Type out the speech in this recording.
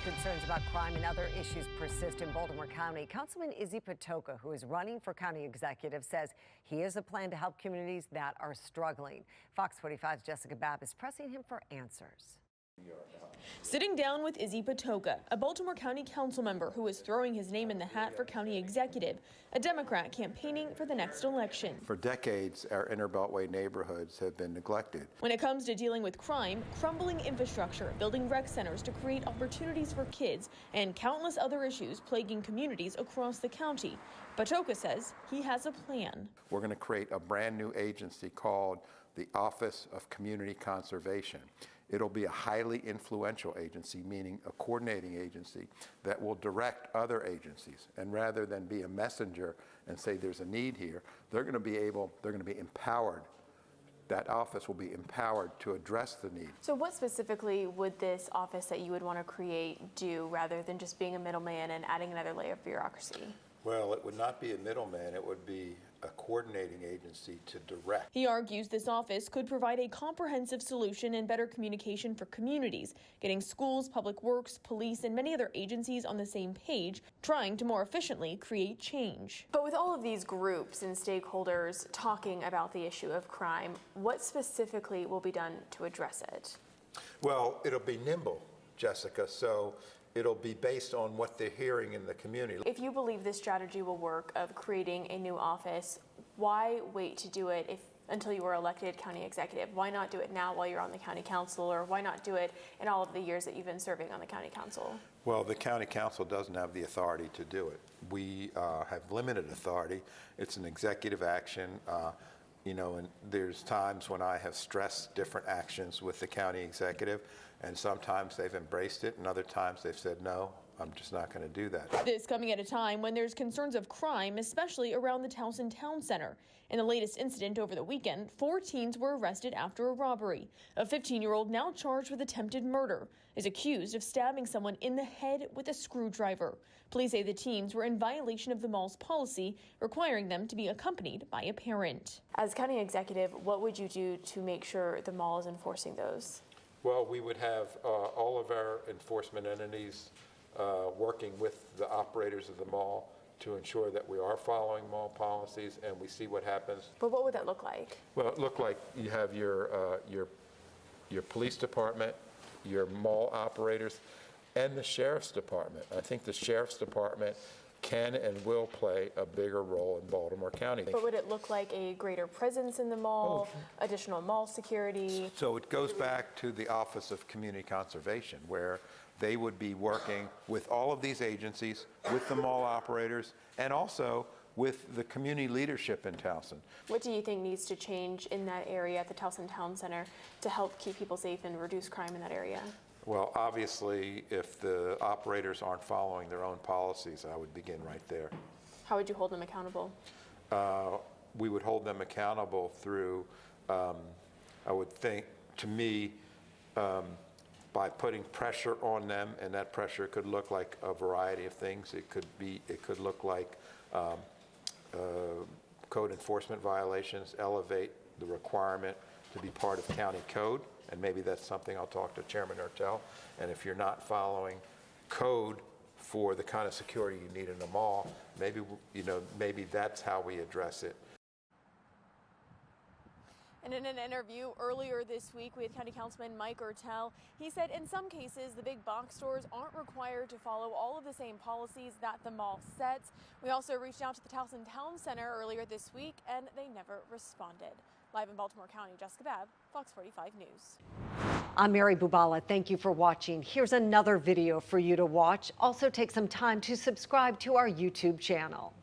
concerns about crime and other issues persist in Baltimore County. Councilman Izzy Patoka, who is running for county executive, says he has a plan to help communities that are struggling. Fox 45's Jessica Babb is pressing him for answers. Sitting down with Izzy Patoka, a Baltimore County council member who is throwing his name in the hat for county executive, a Democrat campaigning for the next election. For decades, our inner-beltway neighborhoods have been neglected. When it comes to dealing with crime, crumbling infrastructure, building rec centers to create opportunities for kids, and countless other issues plaguing communities across the county, Patoka says he has a plan. We're going to create a brand new agency called the Office of Community Conservation. It'll be a highly influential agency, meaning a coordinating agency that will direct other agencies. And rather than be a messenger and say there's a need here, they're going to be empowered. That office will be empowered to address the need. So what specifically would this office that you would want to create do rather than just being a middleman and adding another layer of bureaucracy? Well, it would not be a middleman. It would be a coordinating agency to direct. He argues this office could provide a comprehensive solution and better communication for communities, getting schools, public works, police, and many other agencies on the same page, trying to more efficiently create change. But with all of these groups and stakeholders talking about the issue of crime, what specifically will be done to address it? Well, it'll be nimble, Jessica, so it'll be based on what they're hearing in the community. If you believe this strategy will work of creating a new office, why wait to do it until you were elected county executive? Why not do it now while you're on the county council, or why not do it in all of the years that you've been serving on the county council? Well, the county council doesn't have the authority to do it. We have limited authority. It's an executive action. And there's times when I have stressed different actions with the county executive, and sometimes they've embraced it, and other times they've said, no, I'm just not going to do that. This coming at a time when there's concerns of crime, especially around the Towson Town Center. In the latest incident over the weekend, 4 teens were arrested after a robbery. A 15-year-old now charged with attempted murder is accused of stabbing someone in the head with a screwdriver. Police say the teens were in violation of the mall's policy, requiring them to be accompanied by a parent. As county executive, what would you do to make sure the mall is enforcing those? Well, we would have all of our enforcement entities working with the operators of the mall to ensure that we are following mall policies, and we see what happens. But what would that look like? Well, it looked like you have your police department, your mall operators, and the sheriff's department. I think the sheriff's department can and will play a bigger role in Baltimore County. But would it look like a greater presence in the mall, additional mall security? So it goes back to the Office of Community Conservation, where they would be working with all of these agencies, with the mall operators, and also with the community leadership in Towson. What do you think needs to change in that area at the Towson Town Center to help keep people safe and reduce crime in that area? Well, obviously, if the operators aren't following their own policies, I would begin right there. How would you hold them accountable? We would hold them accountable through, I would think, to me, by putting pressure on them, and that pressure could look like a variety of things. It could look like code enforcement violations, elevate the requirement to be part of county code, and maybe that's something I'll talk to Chairman Ertel. And if you're not following code for the kind of security you need in a mall, maybe that's how we address it. And in an interview earlier this week with County Councilman Mike Ertel, he said in some cases the big box stores aren't required to follow all of the same policies that the mall sets. We also reached out to the Towson Town Center earlier this week, and they never responded. Live in Baltimore County, Jessica Babb, Fox 45 News. I'm Mary Bubala. Thank you for watching. Here's another video for you to watch. Also take some time to subscribe to our YouTube channel.